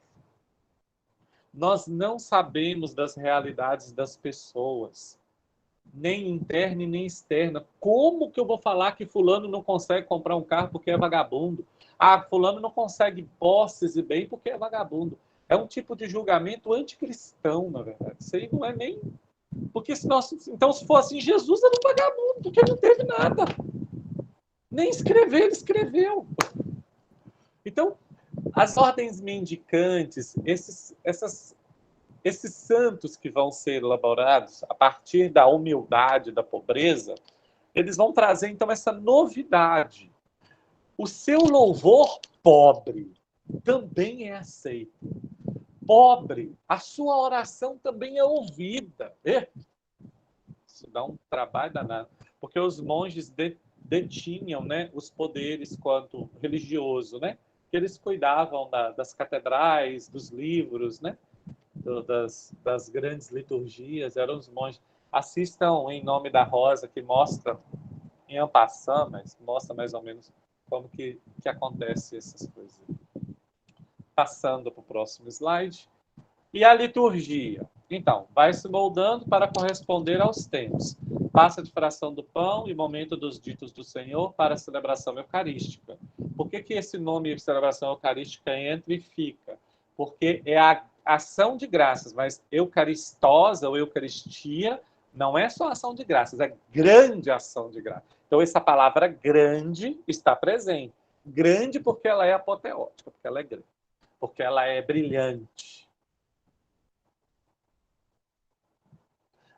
Nós não sabemos das realidades das pessoas, nem interna e nem externa. Como que eu vou falar que fulano não consegue comprar um carro porque é vagabundo? Ah, fulano não consegue posses e bem porque é vagabundo. É um tipo de julgamento anticristão, na verdade. Isso aí não é nem... Porque então, se for assim, Jesus era um vagabundo, porque ele não teve nada. Nem escrever, ele escreveu. Então, as ordens mendicantes, esses santos que vão ser elaborados a partir da humildade, da pobreza, eles vão trazer, então, essa novidade. O seu louvor pobre também é aceito. Pobre, a sua oração também é ouvida. Isso dá um trabalho danado. Porque os monges detinham, né, os poderes quanto religioso, né? Eles cuidavam das catedrais, dos livros, né? Das grandes liturgias, eram os monges. Assistam Em Nome da Rosa, que mostra, em en passant, mas mostra mais ou menos como que acontece essas coisas. Passando para o próximo slide. E a liturgia? Então, vai se moldando para corresponder aos tempos. Passa de fração do pão e momento dos ditos do Senhor para a celebração eucarística. Por que esse nome de celebração eucarística entra e fica? Porque é a ação de graças, mas eucaristosa ou eucaristia não é só ação de graças, é grande ação de graças. Então, essa palavra grande está presente. Grande porque ela é apoteótica, porque ela é grande, porque ela é brilhante.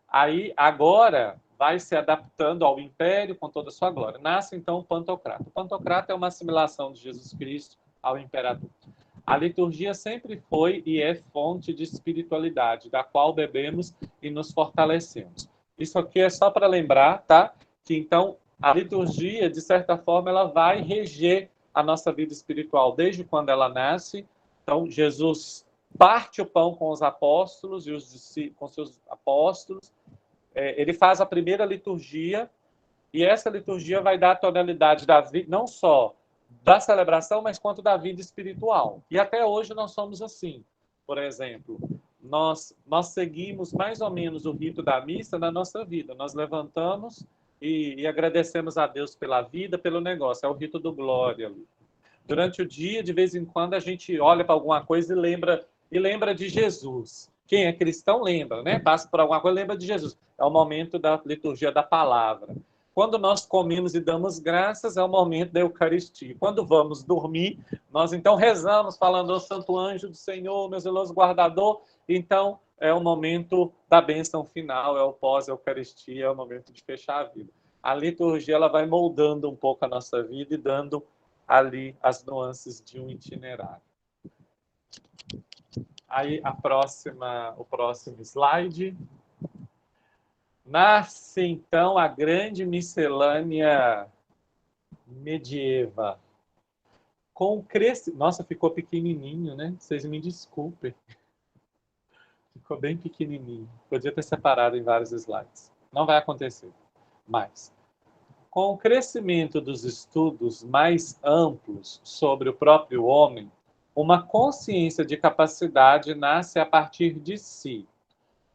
Aí, agora, vai se adaptando ao império com toda a sua glória. Nasce, então, o Pantocrato. O Pantocrato é uma assimilação de Jesus Cristo ao imperador. A liturgia sempre foi e é fonte de espiritualidade, da qual bebemos e nos fortalecemos. Isso aqui é só para lembrar, tá? Que, então, a liturgia, de certa forma, ela vai reger a nossa vida espiritual desde quando ela nasce. Então, Jesus parte o pão com os apóstolos e com seus apóstolos. Ele faz a primeira liturgia, e essa liturgia vai dar a tonalidade da vida, não só da celebração, mas quanto da vida espiritual. E até hoje nós somos assim. Por exemplo, nós seguimos mais ou menos o rito da missa na nossa vida. Nós levantamos e agradecemos a Deus pela vida, pelo negócio. É o rito do glória. Durante o dia, de vez em quando, a gente olha para alguma coisa e lembra de Jesus. Quem é cristão lembra, né? Passa por alguma coisa, lembra de Jesus. É o momento da liturgia da palavra. Quando nós comemos e damos graças, é o momento da Eucaristia. Quando vamos dormir, nós então rezamos, falando: "Ó Santo Anjo do Senhor, meu zeloso guardador". Então, é o momento da bênção final, é o pós-Eucaristia, é o momento de fechar a vida. A liturgia ela vai moldando um pouco a nossa vida e dando ali as nuances de um itinerário. Aí o próximo slide. Nasce então a grande miscelânea medieva. Com Nossa, ficou pequenininho, né? Vocês me desculpem. Ficou bem pequenininho. Podia ter separado em vários slides. Não vai acontecer. Mas, com o crescimento dos estudos mais amplos sobre o próprio homem, uma consciência de capacidade nasce a partir de si.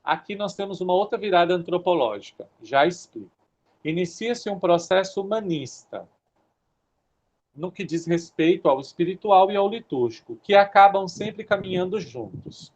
Aqui nós temos uma outra virada antropológica. Já explico. Inicia-se um processo humanista, no que diz respeito ao espiritual e ao litúrgico, que acabam sempre caminhando juntos.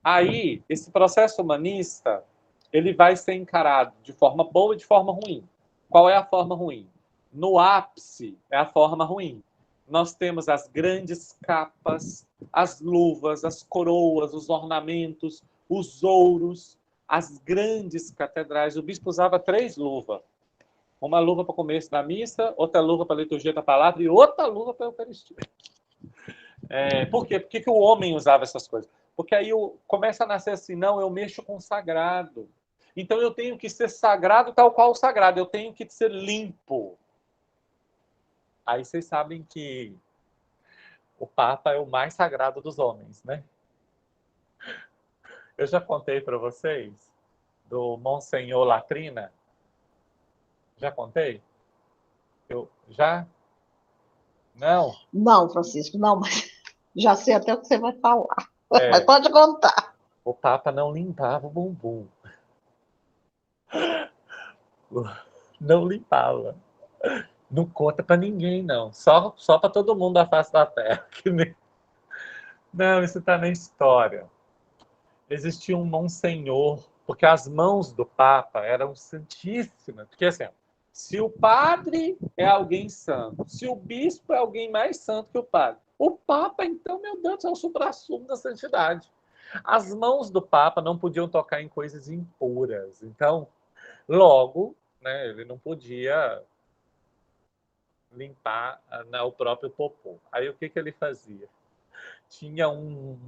Aí, esse processo humanista, ele vai ser encarado de forma boa e de forma ruim. Qual é a forma ruim? No ápice é a forma ruim. Nós temos as grandes capas, as luvas, as coroas, os ornamentos, os ouros, as grandes catedrais. O bispo usava 3 luvas. Uma luva para o começo da missa, outra luva para a liturgia da palavra e outra luva para a Eucaristia. Por quê? Por que o homem usava essas coisas? Porque aí começa a nascer assim, não, eu mexo com o sagrado. Então eu tenho que ser sagrado tal qual o sagrado, eu tenho que ser limpo. Aí vocês sabem que o Papa é o mais sagrado dos homens, né? Eu já contei para vocês do Monsenhor Latrina. Já contei? Já? Não? Não, Francisco, não, mas já sei até o que você vai falar. Mas pode contar. O Papa não limpava o bumbum. Não limpava. Não conta para ninguém, não. Só para todo mundo da face da terra. Não, isso está na história. Existia um monsenhor, porque as mãos do Papa eram santíssimas. Porque assim, se o padre é alguém santo, se o bispo é alguém mais santo que o Papa, então, meu Deus, é o suprassumo da santidade. As mãos do Papa não podiam tocar em coisas impuras. Então, logo, né, ele não podia limpar o próprio popô. Aí o que ele fazia? Tinha um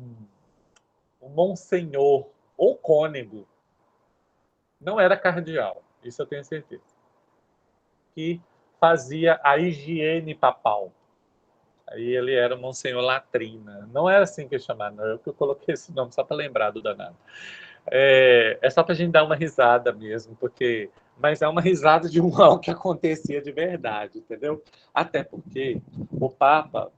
monsenhor ou cônego, não era cardeal, isso eu tenho certeza, que fazia a higiene papal. Aí ele era o Monsenhor Latrina. Não era assim que eu chamava, não. Eu que eu coloquei esse nome só para lembrar do danado. É só para a gente dar uma risada mesmo, porque... Mas é uma risada de um algo que acontecia de verdade, entendeu? Até porque o Papa,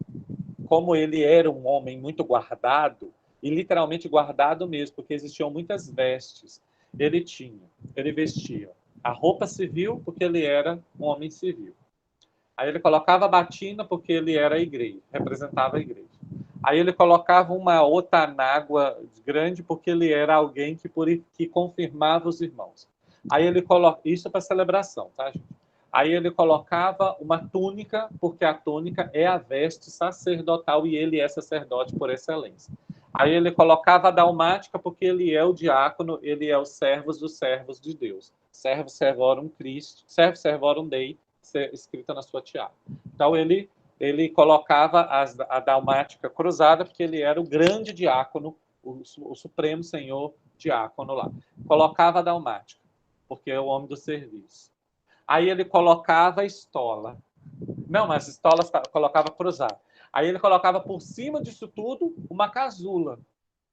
como ele era um homem muito guardado, e literalmente guardado mesmo, porque existiam muitas vestes, ele vestia a roupa civil, porque ele era um homem civil. Aí ele colocava a batina, porque ele era a igreja, representava a igreja. Aí ele colocava uma outra anágua grande, porque ele era alguém que confirmava os irmãos. Aí ele colocava isso para celebração, tá, gente? Aí ele colocava uma túnica, porque a túnica é a veste sacerdotal e ele é sacerdote por excelência. Aí ele colocava a dalmática, porque ele é o diácono, ele é o servos dos servos de Deus. Servo servorum Christi, servo servorum Dei, escrita na sua tiara. Então ele colocava a dalmática cruzada, porque ele era o grande diácono, o supremo senhor diácono lá. Colocava a dalmática, porque é o homem do serviço. Aí ele colocava a estola. Não, mas as estolas colocava cruzada. Aí ele colocava por cima disso tudo uma casula,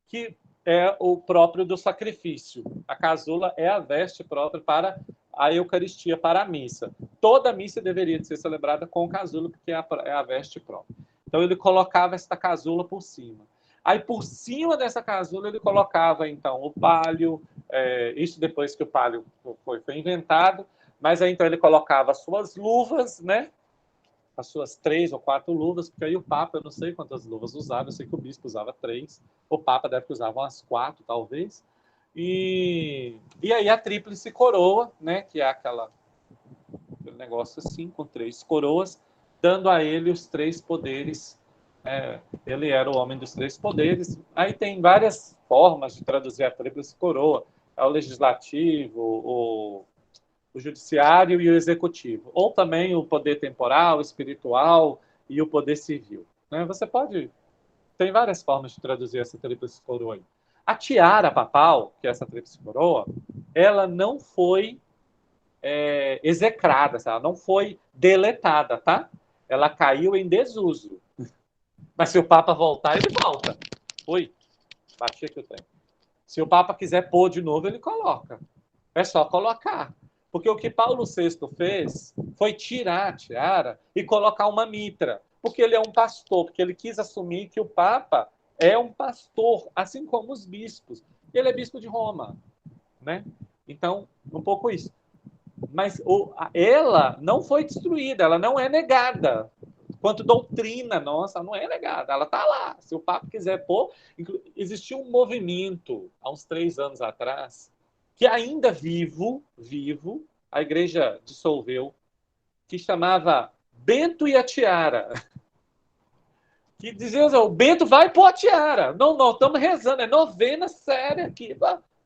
que é o próprio do sacrifício. A casula é a veste própria para a Eucaristia, para a missa. Toda missa deveria ser celebrada com casula, porque é a veste própria. Então ele colocava esta casula por cima. Aí por cima dessa casula ele colocava então o palio, isso depois que o palio foi inventado, mas aí então ele colocava as suas luvas, né? As suas 3 ou 4 luvas, porque aí o Papa, eu não sei quantas luvas usava, eu sei que o bispo usava 3, o Papa deve que usava umas 4, talvez, e aí a tríplice coroa, né, que é aquele negócio assim, com 3 coroas, dando a ele os 3 poderes. Ele era o homem dos 3 poderes. Aí tem várias formas de traduzir a tríplice coroa, é o legislativo, o judiciário e o executivo, ou também o poder temporal, espiritual e o poder civil. Né? Você pode... Tem várias formas de traduzir essa tríplice coroa aí. A tiara papal, que é essa tríplice coroa, ela não foi execrada, ela não foi deletada, tá? Ela caiu em desuso. Mas se o Papa voltar, ele volta. Oi, bati aqui o tempo. Se o Papa quiser pôr de novo, ele coloca. É só colocar. Porque o que Paulo VI fez foi tirar a tiara e colocar uma mitra. Porque ele é um pastor, porque ele quis assumir que o Papa é um pastor, assim como os bispos. Ele é bispo de Roma, né? Então, um pouco isso. Mas ela não foi destruída, ela não é negada. Quanto doutrina nossa, não é negada, ela está lá. Se o Papa quiser pôr... Existiu um movimento, há uns 3 anos atrás, que ainda vivo, a igreja dissolveu, que chamava Bento e a Tiara. Que dizia, o Bento vai pôr a tiara. Não, nós estamos rezando, é novena séria aqui.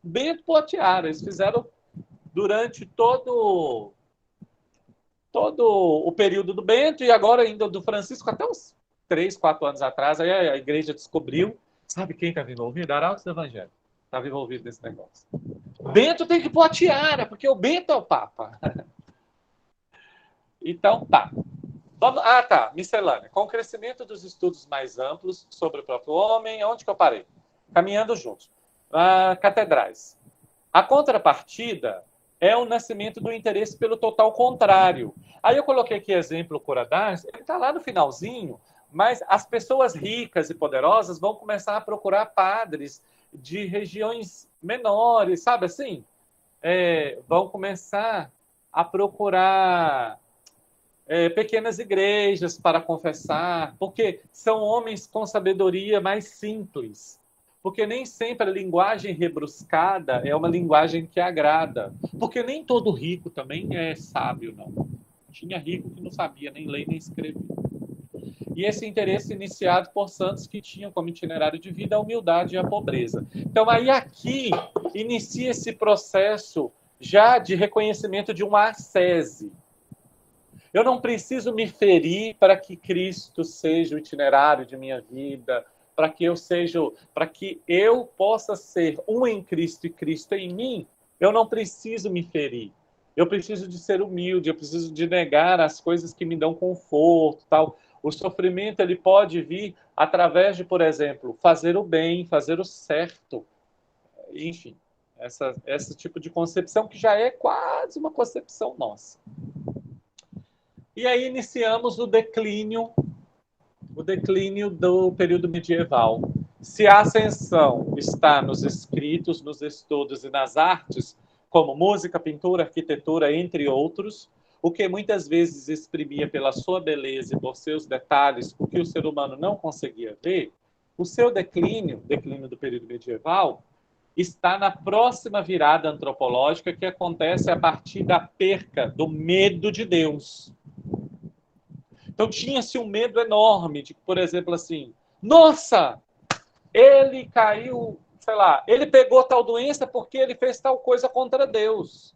Bento pôr a tiara. Eles fizeram durante todo o período do Bento e agora ainda do Francisco, até uns 3, 4 anos atrás, aí a igreja descobriu. Sabe quem estava envolvido? Arautos do Evangelho. Estava envolvido nesse negócio. Bento tem que pôr a tiara, porque o Bento é o Papa. Então, tá. Tá. Miscelânea. Com o crescimento dos estudos mais amplos sobre o próprio homem, onde que eu parei? Caminhando juntos. Catedrais. A contrapartida é o nascimento do interesse pelo total contrário. Aí eu coloquei aqui exemplo Curadars, ele está lá no finalzinho, mas as pessoas ricas e poderosas vão começar a procurar padres de regiões menores, sabe assim? Vão começar a procurar pequenas igrejas para confessar, porque são homens com sabedoria mais simples. Porque nem sempre a linguagem rebruscada é uma linguagem que agrada. Porque nem todo rico também é sábio, não. Tinha rico que não sabia nem ler nem escrever. E esse interesse iniciado por santos que tinham como itinerário de vida a humildade e a pobreza. Então, aí aqui inicia esse processo já de reconhecimento de uma ascese. Eu não preciso me ferir para que Cristo seja o itinerário de minha vida, para que eu possa ser um em Cristo e Cristo em mim. Eu não preciso me ferir. Eu preciso de ser humilde, eu preciso de negar as coisas que me dão conforto, tal. O sofrimento ele pode vir através de, por exemplo, fazer o bem, fazer o certo. Enfim, esse tipo de concepção que já é quase uma concepção nossa. E aí iniciamos o declínio do período medieval. Se a ascensão está nos escritos, nos estudos e nas artes, como música, pintura, arquitetura, entre outros, o que muitas vezes exprimia pela sua beleza e por seus detalhes o que o ser humano não conseguia ver, o seu declínio do período medieval, está na próxima virada antropológica que acontece a partir da perca do medo de Deus. Então tinha-se um medo enorme de, por exemplo, assim, nossa, ele caiu, sei lá, ele pegou tal doença porque ele fez tal coisa contra Deus.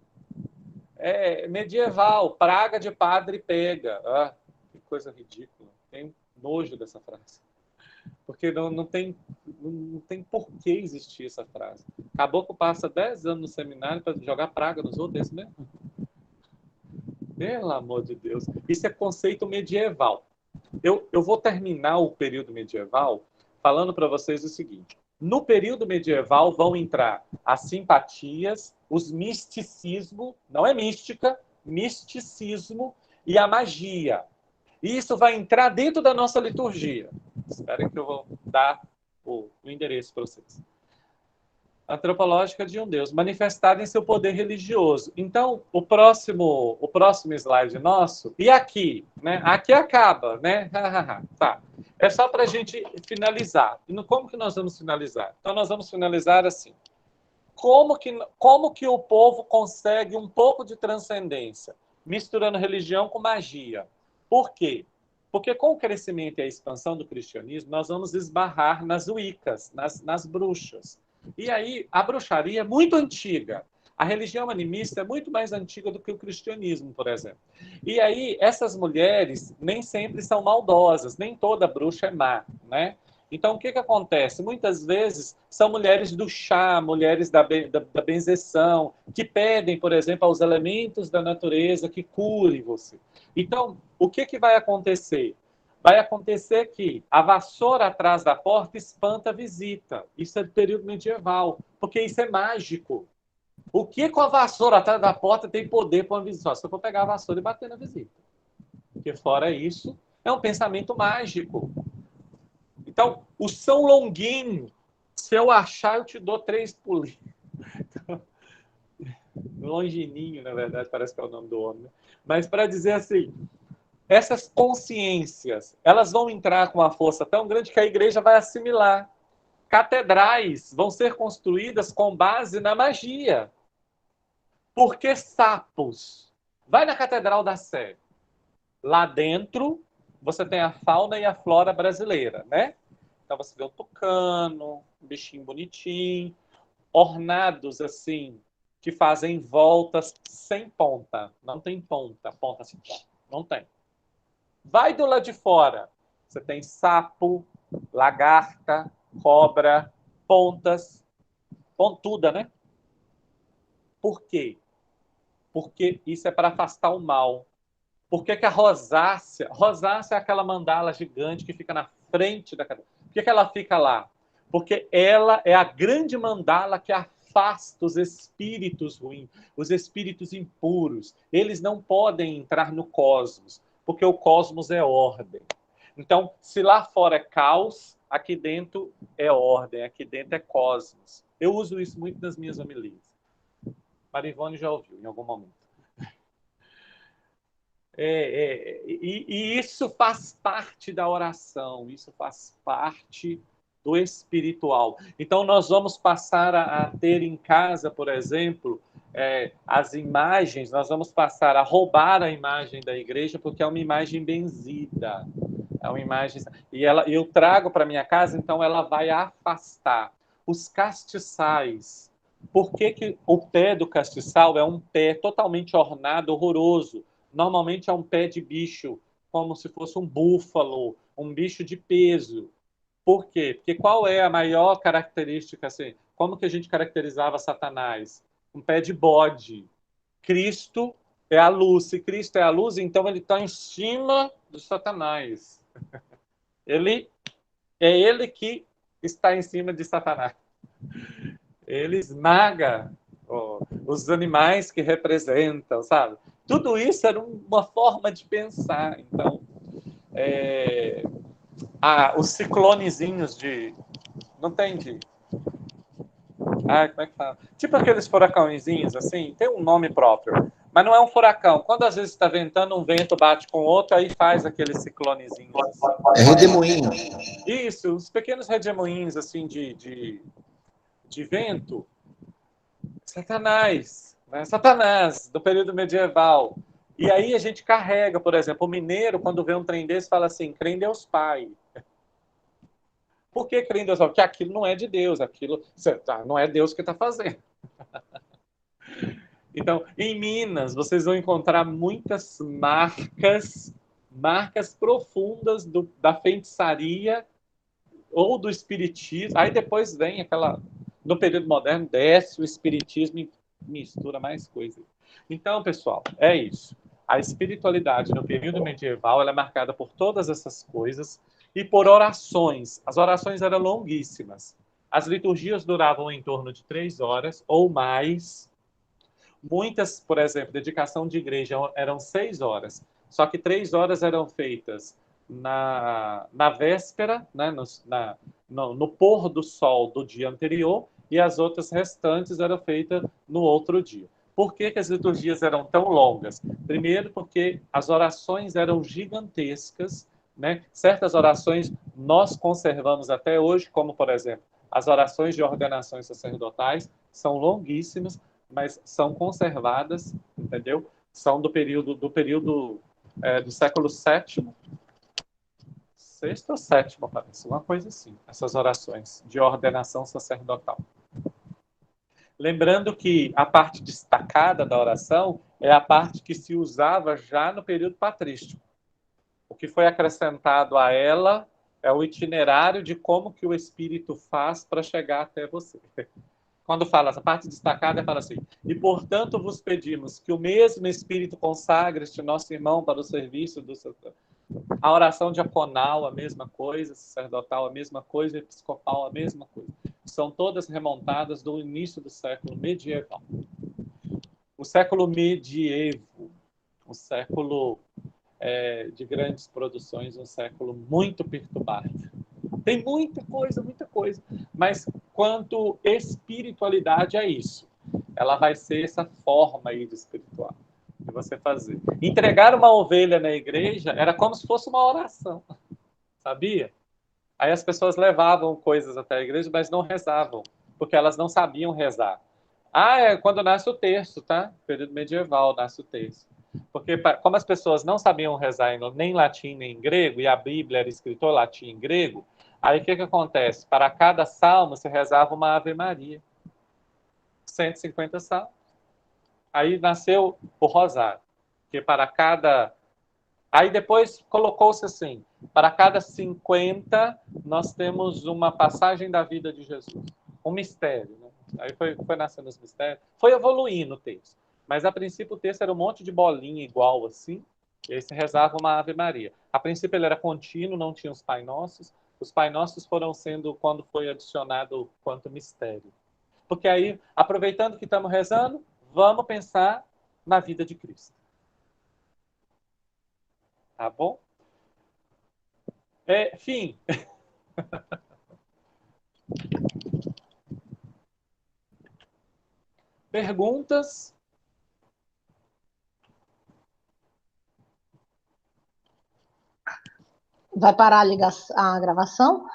É medieval, praga de padre pega. Ah, que coisa ridícula. Tem nojo dessa frase. Porque não tem por que existir essa frase. Caboclo passa 10 anos no seminário para jogar praga nos outros, é isso mesmo? Pelo amor de Deus. Isso é conceito medieval. Eu vou terminar o período medieval falando para vocês o seguinte. No período medieval vão entrar as simpatias, os misticismo, não é mística, misticismo e a magia. E isso vai entrar dentro da nossa liturgia. Esperem que eu vou dar o endereço para vocês. Antropológica de um Deus, manifestada em seu poder religioso. Então, o próximo slide nosso, e aqui, né? Aqui acaba, né? Tá. É só para a gente finalizar. E como que nós vamos finalizar? Então, nós vamos finalizar assim. Como que o povo consegue um pouco de transcendência? Misturando religião com magia. Por quê? Porque com o crescimento e a expansão do cristianismo, nós vamos esbarrar nas wiccas, nas bruxas. E aí, a bruxaria é muito antiga. A religião animista é muito mais antiga do que o cristianismo, por exemplo. E aí, essas mulheres nem sempre são maldosas, nem toda bruxa é má, né? Então, o que acontece? Muitas vezes são mulheres do chá, mulheres da benzeção, que pedem, por exemplo, aos elementos da natureza que curem você. Então, o que vai acontecer? Vai acontecer que a vassoura atrás da porta espanta a visita. Isso é do período medieval, porque isso é mágico. O que com a vassoura atrás da porta tem poder para uma visita? Se eu for pegar a vassoura e bater na visita. Porque fora isso, é um pensamento mágico. Então, o São Longuinho, se eu achar, eu te dou 3 pulinhos. Então, Longininho, na verdade, parece que é o nome do homem. Né? Mas para dizer assim, essas consciências, elas vão entrar com uma força tão grande que a igreja vai assimilar. Catedrais vão ser construídas com base na magia. Por que sapos? Vai na Catedral da Sé. Lá dentro, você tem a fauna e a flora brasileira, né? Então você vê o tucano, um bichinho bonitinho, ornados assim, que fazem voltas sem ponta. Não tem ponta, ponta assim, não tem. Vai do lado de fora. Você tem sapo, lagarta, cobra, pontas, pontuda, né? Por quê? Porque isso é para afastar o mal. Por que a rosácea? Rosácea é aquela mandala gigante que fica na frente da cadeira. Por que ela fica lá? Porque ela é a grande mandala que afasta os espíritos ruins, os espíritos impuros. Eles não podem entrar no cosmos, porque o cosmos é ordem. Então, se lá fora é caos, aqui dentro é ordem, aqui dentro é cosmos. Eu uso isso muito nas minhas homilias. Marivone já ouviu em algum momento. E isso faz parte da oração, isso faz parte do espiritual. Então, nós vamos passar a ter em casa, por exemplo, as imagens, nós vamos passar a roubar a imagem da igreja, porque é uma imagem benzida. É uma imagem. E eu trago para minha casa, então ela vai afastar. Os castiçais. Por que o pé do castiçal é um pé totalmente ornado, horroroso? Normalmente é um pé de bicho, como se fosse um búfalo, um bicho de peso. Por quê? Porque qual é a maior característica, assim? Como que a gente caracterizava Satanás? Um pé de bode. Cristo é a luz. Se Cristo é a luz, então ele está em cima de Satanás. É ele que está em cima de Satanás. Ele esmaga os animais que representam, sabe? Tudo isso era uma forma de pensar. Então, os ciclonezinhos de... Não tem de... como é que fala? Tipo aqueles furacãozinhos, assim, tem um nome próprio. Mas não é um furacão. Quando às vezes está ventando, um vento bate com outro, aí faz aqueles ciclonezinhos. Assim. É redemoinho. Isso, os pequenos redemoinhos, assim, de vento. Satanás, né? Satanás, do período medieval. E aí a gente carrega, por exemplo, o mineiro, quando vê um trem desse, fala assim, crê em Deus Pai. Por que crê em Deus Pai? Porque aquilo não é de Deus, aquilo não é Deus que está fazendo. Então, em Minas, vocês vão encontrar muitas marcas profundas da feitiçaria ou do espiritismo. Aí depois vem aquela... No período moderno, desce o espiritismo e mistura mais coisas. Então, pessoal, é isso. A espiritualidade no período medieval ela é marcada por todas essas coisas e por orações. As orações eram longuíssimas. As liturgias duravam em torno de 3 horas ou mais. Muitas, por exemplo, dedicação de igreja eram 6 horas. Só que 3 horas eram feitas na véspera, né, no pôr do sol do dia anterior, e as outras restantes eram feitas no outro dia. Por que as liturgias eram tão longas? Primeiro, porque as orações eram gigantescas, né? Certas orações nós conservamos até hoje, como, por exemplo, as orações de ordenações sacerdotais, são longuíssimas, mas são conservadas, entendeu? São do período do século VII, sexto ou sétimo, parece, uma coisa assim, essas orações de ordenação sacerdotal. Lembrando que a parte destacada da oração é a parte que se usava já no período patrístico. O que foi acrescentado a ela é o itinerário de como que o Espírito faz para chegar até você. Quando fala essa parte destacada, fala assim: e portanto vos pedimos que o mesmo Espírito consagre este nosso irmão para o serviço do seu... A oração diaconal, a mesma coisa, sacerdotal, a mesma coisa, episcopal, a mesma coisa. São todas remontadas do início do século medieval. O século medievo, o século de grandes produções, um século muito perturbado. Tem muita coisa. Mas quanto espiritualidade é isso. Ela vai ser essa forma aí de espiritual de você fazer. Entregar uma ovelha na igreja era como se fosse uma oração, sabia? Aí as pessoas levavam coisas até a igreja, mas não rezavam, porque elas não sabiam rezar. É quando nasce o terço, tá? Período medieval nasce o terço. Porque como as pessoas não sabiam rezar nem latim nem em grego, e a Bíblia era escrita em latim e em grego, aí o que acontece? Para cada salmo se rezava uma Ave Maria. 150 salmos. Aí nasceu o rosário, que para cada... Aí depois colocou-se assim, para cada 50 nós temos uma passagem da vida de Jesus, um mistério. Né? Aí foi nascendo os mistérios, foi evoluindo o texto. Mas a princípio o texto era um monte de bolinha igual assim, e aí se rezava uma Ave Maria. A princípio ele era contínuo, não tinha os Pai Nossos. Os Pai Nossos foram sendo quando foi adicionado quanto mistério. Porque aí, aproveitando que estamos rezando, vamos pensar na vida de Cristo. Tá bom? Fim. Perguntas? Vai parar a gravação?